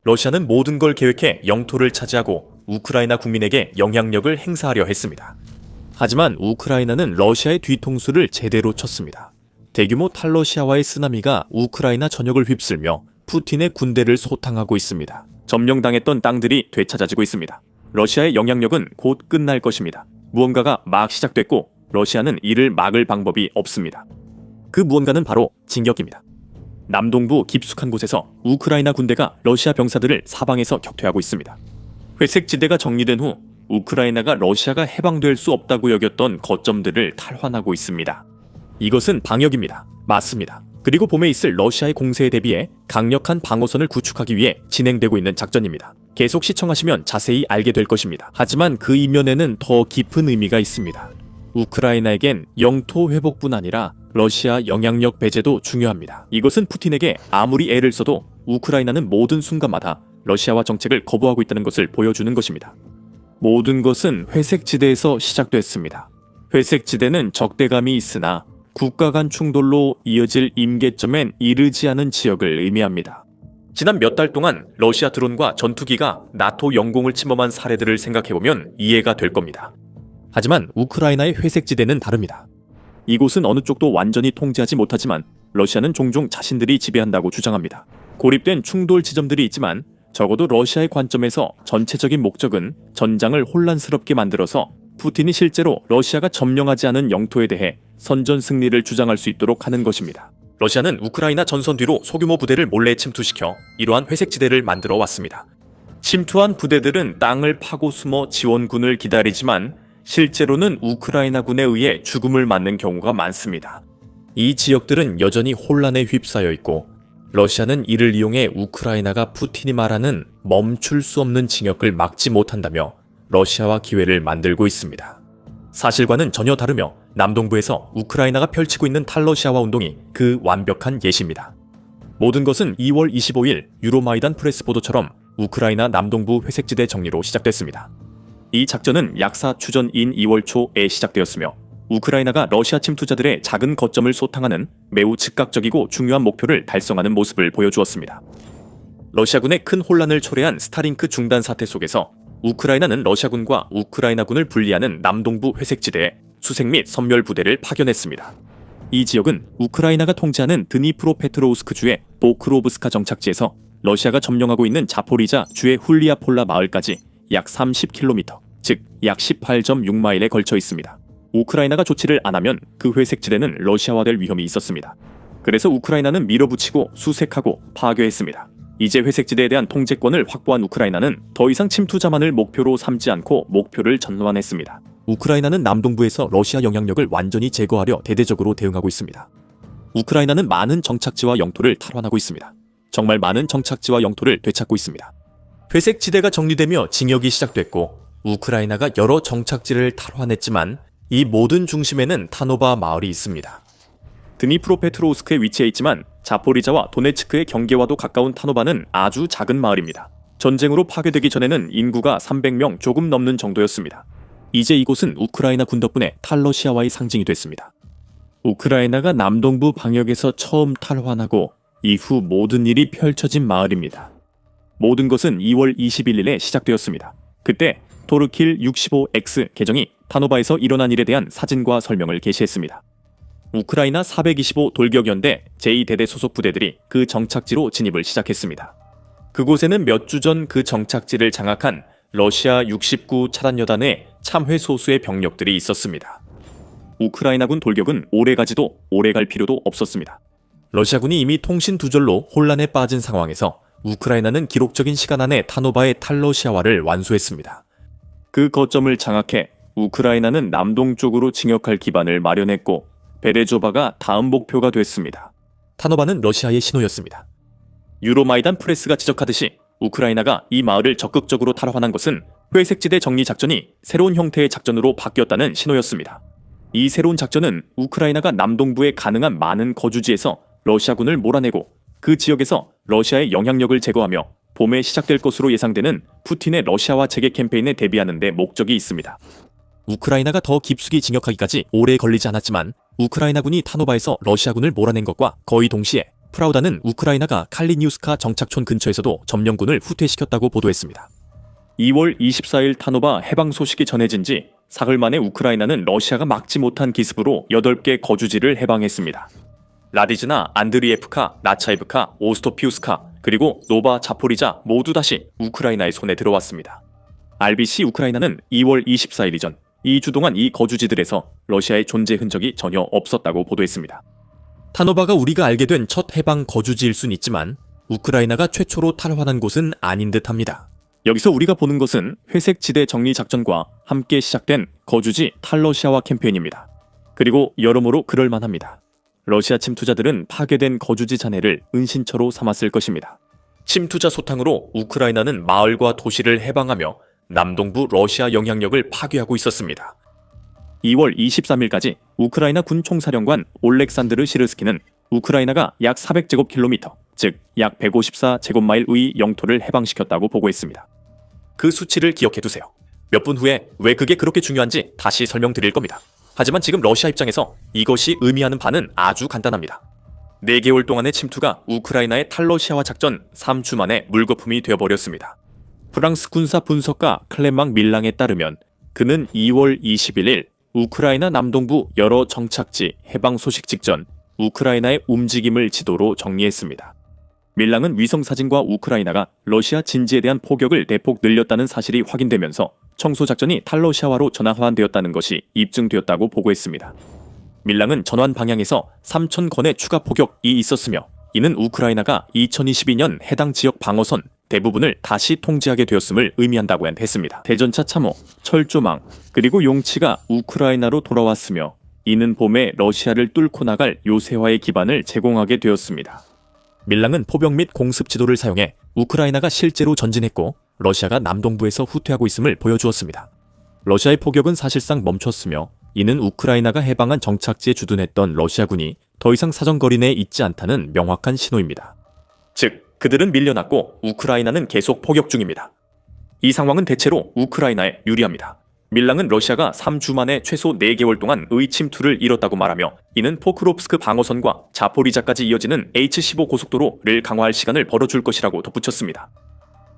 러시아는 모든 걸 계획해 영토를 차지하고 우크라이나 국민에게 영향력을 행사하려 했습니다. 하지만 우크라이나는 러시아의 뒤통수를 제대로 쳤습니다. 대규모 탈러시아와의 쓰나미가 우크라이나 전역을 휩쓸며 푸틴의 군대를 소탕하고 있습니다. 점령당했던 땅들이 되찾아지고 있습니다. 러시아의 영향력은 곧 끝날 것입니다. 무언가가 막 시작됐고 러시아는 이를 막을 방법이 없습니다. 그 무언가는 바로 진격입니다. 남동부 깊숙한 곳에서 우크라이나 군대가 러시아 병사들을 사방에서 격퇴하고 있습니다. 회색 지대가 정리된 후 우크라이나가 러시아가 해방될 수 없다고 여겼던 거점들을 탈환하고 있습니다. 이것은 방역입니다. 맞습니다. 그리고 봄에 있을 러시아의 공세에 대비해 강력한 방어선을 구축하기 위해 진행되고 있는 작전입니다. 계속 시청하시면 자세히 알게 될 것입니다. 하지만 그 이면에는 더 깊은 의미가 있습니다. 우크라이나에겐 영토 회복뿐 아니라 러시아 영향력 배제도 중요합니다. 이것은 푸틴에게 아무리 애를 써도 우크라이나는 모든 순간마다 러시아와 정책을 거부하고 있다는 것을 보여주는 것입니다. 모든 것은 회색지대에서 시작됐습니다. 회색지대는 적대감이 있으나 국가 간 충돌로 이어질 임계점엔 이르지 않은 지역을 의미합니다. 지난 몇 달 동안 러시아 드론과 전투기가 나토 영공을 침범한 사례들을 생각해보면 이해가 될 겁니다. 하지만 우크라이나의 회색지대는 다릅니다. 이곳은 어느 쪽도 완전히 통제하지 못하지만 러시아는 종종 자신들이 지배한다고 주장합니다. 고립된 충돌 지점들이 있지만 적어도 러시아의 관점에서 전체적인 목적은 전장을 혼란스럽게 만들어서 푸틴이 실제로 러시아가 점령하지 않은 영토에 대해 선전 승리를 주장할 수 있도록 하는 것입니다. 러시아는 우크라이나 전선 뒤로 소규모 부대를 몰래 침투시켜 이러한 회색지대를 만들어 왔습니다. 침투한 부대들은 땅을 파고 숨어 지원군을 기다리지만 실제로는 우크라이나군에 의해 죽음을 맞는 경우가 많습니다. 이 지역들은 여전히 혼란에 휩싸여 있고 러시아는 이를 이용해 우크라이나가 푸틴이 말하는 멈출 수 없는 징역을 막지 못한다며 러시아와 기회를 만들고 있습니다. 사실과는 전혀 다르며 남동부에서 우크라이나가 펼치고 있는 탈러시아화 운동이 그 완벽한 예시입니다. 모든 것은 2월 25일 유로마이단 프레스 보도처럼 우크라이나 남동부 회색지대 정리로 시작됐습니다. 이 작전은 약사 추전인 2월 초에 시작되었으며 우크라이나가 러시아 침투자들의 작은 거점을 소탕하는 매우 즉각적이고 중요한 목표를 달성하는 모습을 보여주었습니다. 러시아군의 큰 혼란을 초래한 스타링크 중단 사태 속에서 우크라이나는 러시아군과 우크라이나군을 분리하는 남동부 회색지대에 수색 및 선멸 부대를 파견했습니다. 이 지역은 우크라이나가 통제하는 드니프로페트로우스크주의 보크로브스카 정착지에서 러시아가 점령하고 있는 자포리자 주의 훌리아폴라 마을까지 약 30km, 즉 약 18.6마일에 걸쳐 있습니다. 우크라이나가 조치를 안 하면 그 회색지대는 러시아화될 위험이 있었습니다. 그래서 우크라이나는 밀어붙이고 수색하고 파괴했습니다. 이제 회색지대에 대한 통제권을 확보한 우크라이나는 더 이상 침투자만을 목표로 삼지 않고 목표를 전환했습니다. 우크라이나는 남동부에서 러시아 영향력을 완전히 제거하려 대대적으로 대응하고 있습니다. 우크라이나는 많은 정착지와 영토를 탈환하고 있습니다. 정말 많은 정착지와 영토를 되찾고 있습니다. 회색지대가 정리되며 징역이 시작됐고 우크라이나가 여러 정착지를 탈환했지만 이 모든 중심에는 타노바 마을이 있습니다. 드니프로페트로우스크에 위치해 있지만 자포리자와 도네츠크의 경계와도 가까운 타노바는 아주 작은 마을입니다. 전쟁으로 파괴되기 전에는 인구가 300명 조금 넘는 정도였습니다. 이제 이곳은 우크라이나 군 덕분에 탈러시아와의 상징이 됐습니다. 우크라이나가 남동부 방역에서 처음 탈환하고 이후 모든 일이 펼쳐진 마을입니다. 모든 것은 2월 21일에 시작되었습니다. 그때 토르킬 65X 계정이 타노바에서 일어난 일에 대한 사진과 설명을 게시했습니다. 우크라이나 425 돌격연대 제2대대 소속 부대들이 그 정착지로 진입을 시작했습니다. 그곳에는 몇 주 전 그 정착지를 장악한 러시아 69 차단여단의 참회 소수의 병력들이 있었습니다. 우크라이나군 돌격은 오래가지도 오래갈 필요도 없었습니다. 러시아군이 이미 통신 두절로 혼란에 빠진 상황에서 우크라이나는 기록적인 시간 안에 타노바의 탈러시아화를 완수했습니다. 그 거점을 장악해 우크라이나는 남동쪽으로 진격할 기반을 마련했고 베레조바가 다음 목표가 됐습니다. 타노바는 러시아의 신호였습니다. 유로마이단 프레스가 지적하듯이 우크라이나가 이 마을을 적극적으로 탈환한 것은 회색지대 정리 작전이 새로운 형태의 작전으로 바뀌었다는 신호였습니다. 이 새로운 작전은 우크라이나가 남동부의 가능한 많은 거주지에서 러시아군을 몰아내고 그 지역에서 러시아의 영향력을 제거하며 봄에 시작될 것으로 예상되는 푸틴의 러시아화 재개 캠페인에 대비하는 데 목적이 있습니다. 우크라이나가 더 깊숙이 진격하기까지 오래 걸리지 않았지만 우크라이나군이 타노바에서 러시아군을 몰아낸 것과 거의 동시에 프라우다는 우크라이나가 칼리니우스카 정착촌 근처에서도 점령군을 후퇴시켰다고 보도했습니다. 2월 24일 타노바 해방 소식이 전해진 지 사흘 만에 우크라이나는 러시아가 막지 못한 기습으로 8개 거주지를 해방했습니다. 라디즈나 안드리에프카, 나차이브카, 오스토피우스카, 그리고 노바 자포리자 모두 다시 우크라이나의 손에 들어왔습니다. RBC 우크라이나는 2월 24일 이전 2주 동안 이 거주지들에서 러시아의 존재 흔적이 전혀 없었다고 보도했습니다. 타노바가 우리가 알게 된 첫 해방 거주지일 순 있지만 우크라이나가 최초로 탈환한 곳은 아닌 듯합니다. 여기서 우리가 보는 것은 회색 지대 정리 작전과 함께 시작된 거주지 탈러시아화 캠페인입니다. 그리고 여러모로 그럴만합니다. 러시아 침투자들은 파괴된 거주지 잔해를 은신처로 삼았을 것입니다. 침투자 소탕으로 우크라이나는 마을과 도시를 해방하며 남동부 러시아 영향력을 파괴하고 있었습니다. 2월 23일까지 우크라이나 군 총사령관 올렉산드르 시르스키는 우크라이나가 약 400제곱킬로미터, 즉 약 154제곱마일의 영토를 해방시켰다고 보고했습니다. 그 수치를 기억해두세요. 몇 분 후에 왜 그게 그렇게 중요한지 다시 설명드릴 겁니다. 하지만 지금 러시아 입장에서 이것이 의미하는 바는 아주 간단합니다. 4개월 동안의 침투가 우크라이나의 탈러시아화 작전 3주 만에 물거품이 되어버렸습니다. 프랑스 군사 분석가 클레망 밀랑에 따르면 그는 2월 21일 우크라이나 남동부 여러 정착지 해방 소식 직전 우크라이나의 움직임을 지도로 정리했습니다. 밀랑은 위성사진과 우크라이나가 러시아 진지에 대한 포격을 대폭 늘렸다는 사실이 확인되면서 청소작전이 탈러시아화로 전환되었다는 것이 입증되었다고 보고했습니다. 밀랑은 전환 방향에서 3,000건의 추가 포격이 있었으며 이는 우크라이나가 2022년 해당 지역 방어선 대부분을 다시 통제하게 되었음을 의미한다고 했습니다. 대전차 참호, 철조망, 그리고 용치가 우크라이나로 돌아왔으며 이는 봄에 러시아를 뚫고 나갈 요새화의 기반을 제공하게 되었습니다. 밀랑은 포병 및 공습 지도를 사용해 우크라이나가 실제로 전진했고 러시아가 남동부에서 후퇴하고 있음을 보여주었습니다. 러시아의 포격은 사실상 멈췄으며 이는 우크라이나가 해방한 정착지에 주둔했던 러시아군이 더 이상 사정거리 내에 있지 않다는 명확한 신호입니다. 즉, 그들은 밀려났고 우크라이나는 계속 포격 중입니다. 이 상황은 대체로 우크라이나에 유리합니다. 밀랑은 러시아가 3주 만에 최소 4개월 동안의 침투를 이뤘다고 말하며 이는 포크롭스크 방어선과 자포리자까지 이어지는 H-15 고속도로를 강화할 시간을 벌어줄 것이라고 덧붙였습니다.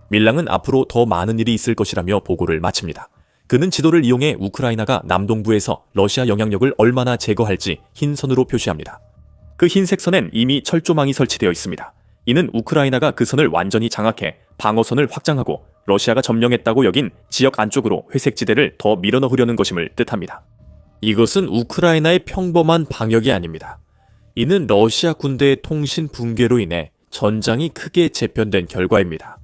밀랑은 앞으로 더 많은 일이 있을 것이라며 보고를 마칩니다. 그는 지도를 이용해 우크라이나가 남동부에서 러시아 영향력을 얼마나 제거할지 흰 선으로 표시합니다. 그 흰색 선엔 이미 철조망이 설치되어 있습니다. 이는 우크라이나가 그 선을 완전히 장악해 방어선을 확장하고 러시아가 점령했다고 여긴 지역 안쪽으로 회색 지대를 더 밀어넣으려는 것임을 뜻합니다. 이것은 우크라이나의 평범한 방역이 아닙니다. 이는 러시아 군대의 통신 붕괴로 인해 전장이 크게 재편된 결과입니다.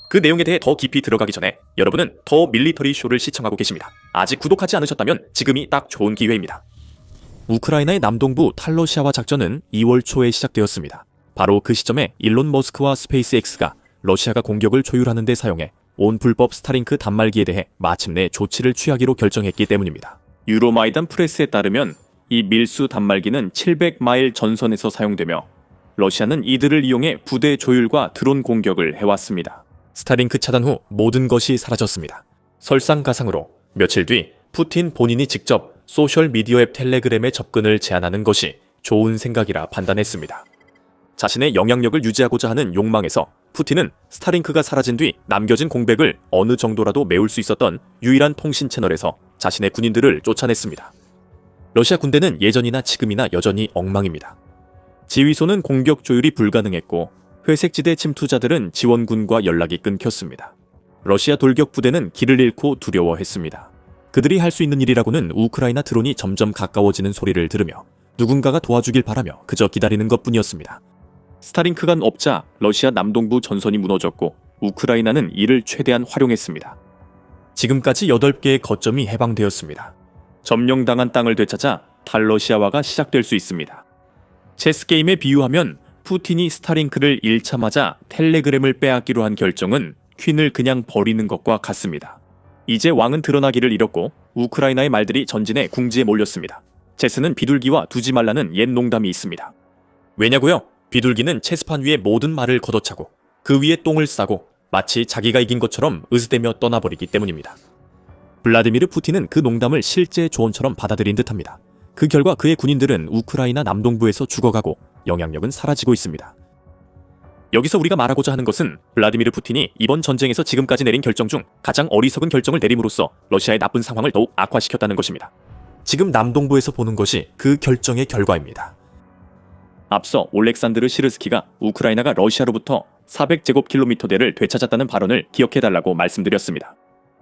그 내용에 대해 더 깊이 들어가기 전에 여러분은 더 밀리터리 쇼를 시청하고 계십니다. 아직 구독하지 않으셨다면 지금이 딱 좋은 기회입니다. 우크라이나의 남동부 탈러시아화 작전은 2월 초에 시작되었습니다. 바로 그 시점에 일론 머스크와 스페이스X가 러시아가 공격을 조율하는 데 사용해 온 불법 스타링크 단말기에 대해 마침내 조치를 취하기로 결정했기 때문입니다. 유로마이단 프레스에 따르면 이 밀수 단말기는 700마일 전선에서 사용되며 러시아는 이들을 이용해 부대 조율과 드론 공격을 해왔습니다. 스타링크 차단 후 모든 것이 사라졌습니다. 설상가상으로 며칠 뒤 푸틴 본인이 직접 소셜미디어 앱 텔레그램에 접근을 제안하는 것이 좋은 생각이라 판단했습니다. 자신의 영향력을 유지하고자 하는 욕망에서 푸틴은 스타링크가 사라진 뒤 남겨진 공백을 어느 정도라도 메울 수 있었던 유일한 통신 채널에서 자신의 군인들을 쫓아냈습니다. 러시아 군대는 예전이나 지금이나 여전히 엉망입니다. 지휘소는 공격 조율이 불가능했고 회색지대 침투자들은 지원군과 연락이 끊겼습니다. 러시아 돌격 부대는 길을 잃고 두려워했습니다. 그들이 할 수 있는 일이라고는 우크라이나 드론이 점점 가까워지는 소리를 들으며 누군가가 도와주길 바라며 그저 기다리는 것뿐이었습니다. 스타링크가 없자 러시아 남동부 전선이 무너졌고 우크라이나는 이를 최대한 활용했습니다. 지금까지 8개의 거점이 해방되었습니다. 점령당한 땅을 되찾아 탈러시아화가 시작될 수 있습니다. 체스게임에 비유하면 푸틴이 스타링크를 잃자마자 텔레그램을 빼앗기로 한 결정은 퀸을 그냥 버리는 것과 같습니다. 이제 왕은 드러나기를 잃었고 우크라이나의 말들이 전진해 궁지에 몰렸습니다. 체스는 비둘기와 두지 말라는 옛 농담이 있습니다. 왜냐고요? 비둘기는 체스판 위에 모든 말을 걷어차고 그 위에 똥을 싸고 마치 자기가 이긴 것처럼 으스대며 떠나버리기 때문입니다. 블라디미르 푸틴은 그 농담을 실제 조언처럼 받아들인 듯합니다. 그 결과 그의 군인들은 우크라이나 남동부에서 죽어가고 영향력은 사라지고 있습니다. 여기서 우리가 말하고자 하는 것은 블라디미르 푸틴이 이번 전쟁에서 지금까지 내린 결정 중 가장 어리석은 결정을 내림으로써 러시아의 나쁜 상황을 더욱 악화시켰다는 것입니다. 지금 남동부에서 보는 것이 그 결정의 결과입니다. 앞서 올렉산드르 시르스키가 우크라이나가 러시아로부터 400제곱킬로미터대를 되찾았다는 발언을 기억해달라고 말씀드렸습니다.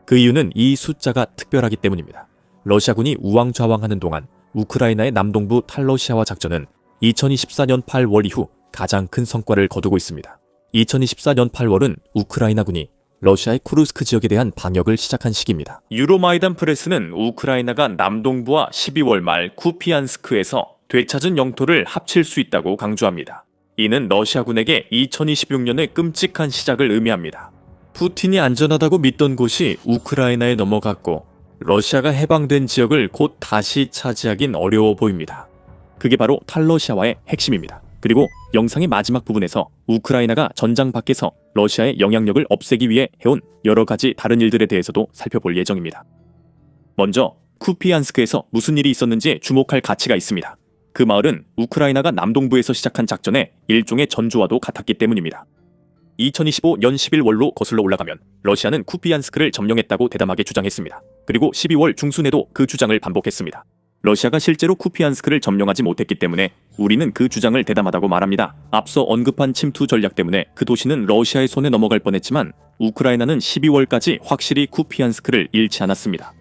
그 이유는 이 숫자가 특별하기 때문입니다. 러시아군이 우왕좌왕하는 동안 우크라이나의 남동부 탈러시아와 작전은 2024년 8월 이후 가장 큰 성과를 거두고 있습니다. 2024년 8월은 우크라이나군이 러시아의 쿠르스크 지역에 대한 방역을 시작한 시기입니다. 유로마이단 프레스는 우크라이나가 남동부와 12월 말 쿠피안스크에서 되찾은 영토를 합칠 수 있다고 강조합니다. 이는 러시아군에게 2026년의 끔찍한 시작을 의미합니다. 푸틴이 안전하다고 믿던 곳이 우크라이나에 넘어갔고 러시아가 해방된 지역을 곧 다시 차지하긴 어려워 보입니다. 그게 바로 탈러시아와의 핵심입니다. 그리고 영상의 마지막 부분에서 우크라이나가 전장 밖에서 러시아의 영향력을 없애기 위해 해온 여러 가지 다른 일들에 대해서도 살펴볼 예정입니다. 먼저 쿠피안스크에서 무슨 일이 있었는지에 주목할 가치가 있습니다. 그 마을은 우크라이나가 남동부에서 시작한 작전의 일종의 전조와도 같았기 때문입니다. 2025년 11월로 거슬러 올라가면 러시아는 쿠피안스크를 점령했다고 대담하게 주장했습니다. 그리고 12월 중순에도 그 주장을 반복했습니다. 러시아가 실제로 쿠피안스크를 점령하지 못했기 때문에 우리는 그 주장을 대담하다고 말합니다. 앞서 언급한 침투 전략 때문에 그 도시는 러시아의 손에 넘어갈 뻔했지만 우크라이나는 12월까지 확실히 쿠피안스크를 잃지 않았습니다.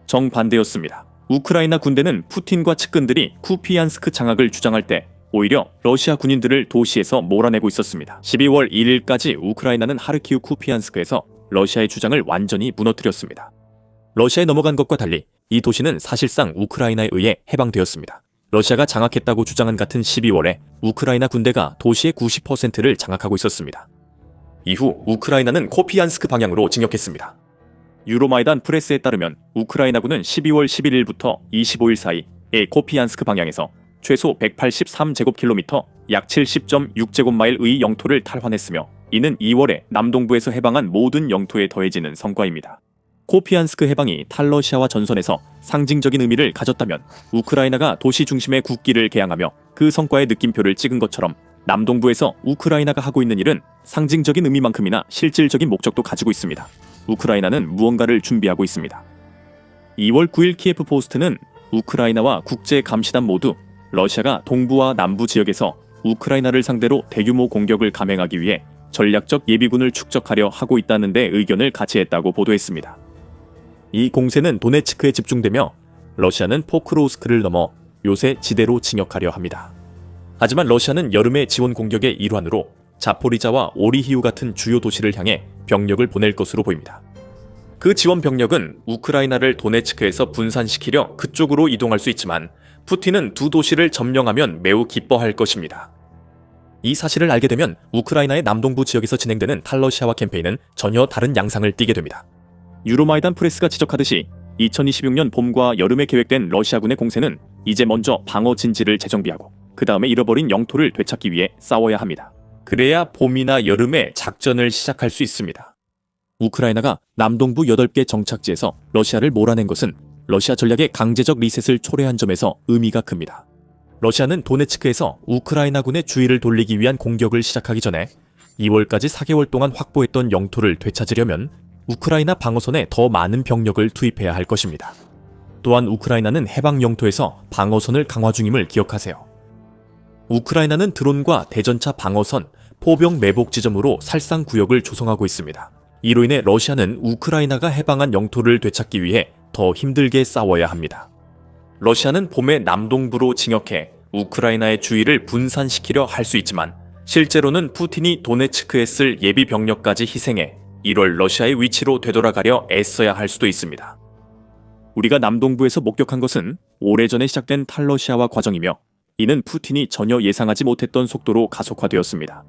정반대였습니다. 우크라이나 군대는 푸틴과 측근들이 쿠피안스크 장악을 주장할 때 오히려 러시아 군인들을 도시에서 몰아내고 있었습니다. 12월 1일까지 우크라이나는 하르키우 쿠피안스크에서 러시아의 주장을 완전히 무너뜨렸습니다. 러시아에 넘어간 것과 달리 이 도시는 사실상 우크라이나에 의해 해방되었습니다. 러시아가 장악했다고 주장한 같은 12월에 우크라이나 군대가 도시의 90%를 장악하고 있었습니다. 이후 우크라이나는 쿠피안스크 방향으로 진격했습니다. 유로마이단 프레스에 따르면 우크라이나군은 12월 11일부터 25일 사이에 쿠피안스크 방향에서 최소 183제곱킬로미터 약 70.6제곱마일의 영토를 탈환했으며 이는 2월에 남동부에서 해방한 모든 영토에 더해지는 성과입니다. 쿠피안스크 해방이 탈러시아와 전선에서 상징적인 의미를 가졌다면 우크라이나가 도시 중심의 국기를 개양하며 그 성과의 느낌표를 찍은 것처럼 남동부에서 우크라이나가 하고 있는 일은 상징적인 의미만큼이나 실질적인 목적도 가지고 있습니다. 우크라이나는 무언가를 준비하고 있습니다. 2월 9일 키예프 포스트는 우크라이나와 국제감시단 모두 러시아가 동부와 남부 지역에서 우크라이나를 상대로 대규모 공격을 감행하기 위해 전략적 예비군을 축적하려 하고 있다는 데 의견을 같이 했다고 보도했습니다. 이 공세는 도네츠크에 집중되며 러시아는 포크로우스크를 넘어 요새 지대로 진격하려 합니다. 하지만 러시아는 여름의 지원 공격의 일환으로 자포리자와 오리히우 같은 주요 도시를 향해 병력을 보낼 것으로 보입니다. 그 지원 병력은 우크라이나를 도네츠크에서 분산시키려 그쪽으로 이동할 수 있지만 푸틴은 두 도시를 점령하면 매우 기뻐할 것입니다. 이 사실을 알게 되면 우크라이나의 남동부 지역에서 진행되는 탈러시아와 캠페인은 전혀 다른 양상을 띠게 됩니다. 유로마이단 프레스가 지적하듯이 2026년 봄과 여름에 계획된 러시아군의 공세는 이제 먼저 방어 진지를 재정비하고 그 다음에 잃어버린 영토를 되찾기 위해 싸워야 합니다. 그래야 봄이나 여름에 작전을 시작할 수 있습니다. 우크라이나가 남동부 8개 정착지에서 러시아를 몰아낸 것은 러시아 전략의 강제적 리셋을 초래한 점에서 의미가 큽니다. 러시아는 도네츠크에서 우크라이나군의 주의를 돌리기 위한 공격을 시작하기 전에 2월까지 4개월 동안 확보했던 영토를 되찾으려면 우크라이나 방어선에 더 많은 병력을 투입해야 할 것입니다. 또한 우크라이나는 해방 영토에서 방어선을 강화 중임을 기억하세요. 우크라이나는 드론과 대전차 방어선, 포병 매복 지점으로 살상 구역을 조성하고 있습니다. 이로 인해 러시아는 우크라이나가 해방한 영토를 되찾기 위해 더 힘들게 싸워야 합니다. 러시아는 봄에 남동부로 진격해 우크라이나의 주의를 분산시키려 할 수 있지만 실제로는 푸틴이 도네츠크에 쓸 예비 병력까지 희생해 1월 러시아의 위치로 되돌아가려 애써야 할 수도 있습니다. 우리가 남동부에서 목격한 것은 오래전에 시작된 탈러시아화 과정이며 이는 푸틴이 전혀 예상하지 못했던 속도로 가속화되었습니다.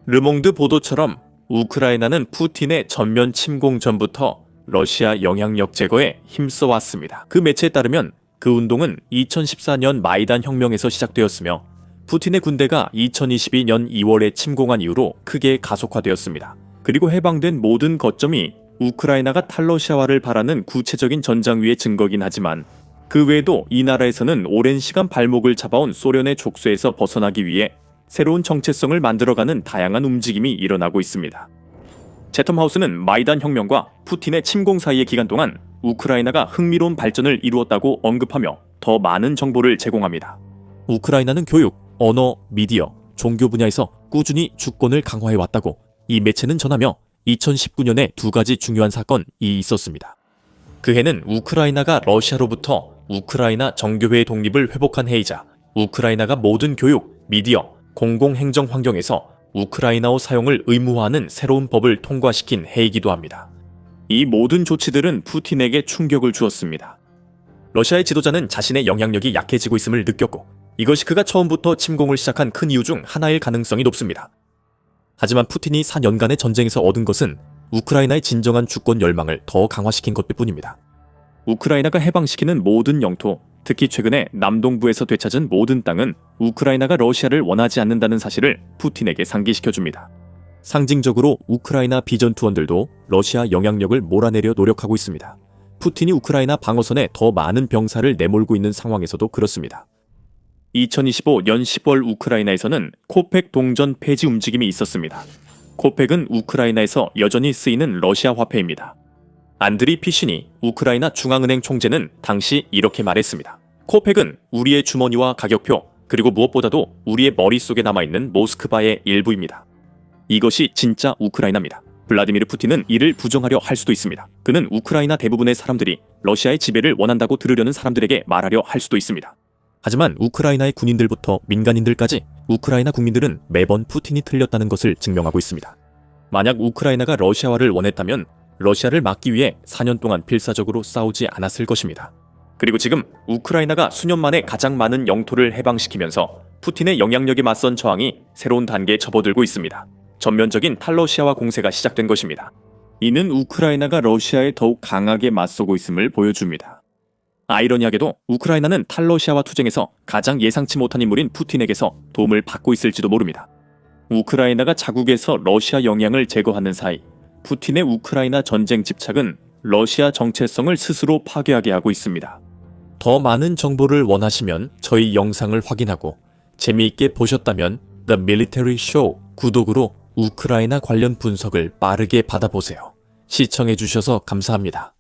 르몽드 보도처럼 우크라이나는 푸틴의 전면 침공 전부터 러시아 영향력 제거에 힘써왔습니다. 그 매체에 따르면 그 운동은 2014년 마이단 혁명에서 시작되었으며 푸틴의 군대가 2022년 2월에 침공한 이후로 크게 가속화되었습니다. 그리고 해방된 모든 거점이 우크라이나가 탈러시아화를 바라는 구체적인 전장위의 증거긴 하지만 그 외에도 이 나라에서는 오랜 시간 발목을 잡아온 소련의 족쇄에서 벗어나기 위해 새로운 정체성을 만들어가는 다양한 움직임이 일어나고 있습니다. 채텀 하우스는 마이단 혁명과 푸틴의 침공 사이의 기간 동안 우크라이나가 흥미로운 발전을 이루었다고 언급하며 더 많은 정보를 제공합니다. 우크라이나는 교육, 언어, 미디어, 종교 분야에서 꾸준히 주권을 강화해왔다고 이 매체는 전하며 2019년에 두 가지 중요한 사건이 있었습니다. 그 해는 우크라이나가 러시아로부터 우크라이나 정교회의 독립을 회복한 해이자 우크라이나가 모든 교육, 미디어, 공공행정 환경에서 우크라이나어 사용을 의무화하는 새로운 법을 통과시킨 해이기도 합니다. 이 모든 조치들은 푸틴에게 충격을 주었습니다. 러시아의 지도자는 자신의 영향력이 약해지고 있음을 느꼈고 이것이 그가 처음부터 침공을 시작한 큰 이유 중 하나일 가능성이 높습니다. 하지만 푸틴이 4년간의 전쟁에서 얻은 것은 우크라이나의 진정한 주권 열망을 더 강화시킨 것뿐입니다. 우크라이나가 해방시키는 모든 영토, 특히 최근에 남동부에서 되찾은 모든 땅은 우크라이나가 러시아를 원하지 않는다는 사실을 푸틴에게 상기시켜줍니다. 상징적으로 우크라이나 비전투원들도 러시아 영향력을 몰아내려 노력하고 있습니다. 푸틴이 우크라이나 방어선에 더 많은 병사를 내몰고 있는 상황에서도 그렇습니다. 2025년 10월 우크라이나에서는 코펙 동전 폐지 움직임이 있었습니다. 코펙은 우크라이나에서 여전히 쓰이는 러시아 화폐입니다. 안드리 피시니 우크라이나 중앙은행 총재는 당시 이렇게 말했습니다. 코펙은 우리의 주머니와 가격표, 그리고 무엇보다도 우리의 머릿속에 남아있는 모스크바의 일부입니다. 이것이 진짜 우크라이나입니다. 블라디미르 푸틴은 이를 부정하려 할 수도 있습니다. 그는 우크라이나 대부분의 사람들이 러시아의 지배를 원한다고 들으려는 사람들에게 말하려 할 수도 있습니다. 하지만 우크라이나의 군인들부터 민간인들까지 우크라이나 국민들은 매번 푸틴이 틀렸다는 것을 증명하고 있습니다. 만약 우크라이나가 러시아화를 원했다면 러시아를 막기 위해 4년 동안 필사적으로 싸우지 않았을 것입니다. 그리고 지금 우크라이나가 수년 만에 가장 많은 영토를 해방시키면서 푸틴의 영향력에 맞선 저항이 새로운 단계에 접어들고 있습니다. 전면적인 탈러시아화 공세가 시작된 것입니다. 이는 우크라이나가 러시아에 더욱 강하게 맞서고 있음을 보여줍니다. 아이러니하게도 우크라이나는 탈러시아화 투쟁에서 가장 예상치 못한 인물인 푸틴에게서 도움을 받고 있을지도 모릅니다. 우크라이나가 자국에서 러시아 영향을 제거하는 사이 푸틴의 우크라이나 전쟁 집착은 러시아 정체성을 스스로 파괴하게 하고 있습니다. 더 많은 정보를 원하시면 저희 영상을 확인하고 재미있게 보셨다면 The Military Show 구독으로 우크라이나 관련 분석을 빠르게 받아보세요. 시청해주셔서 감사합니다.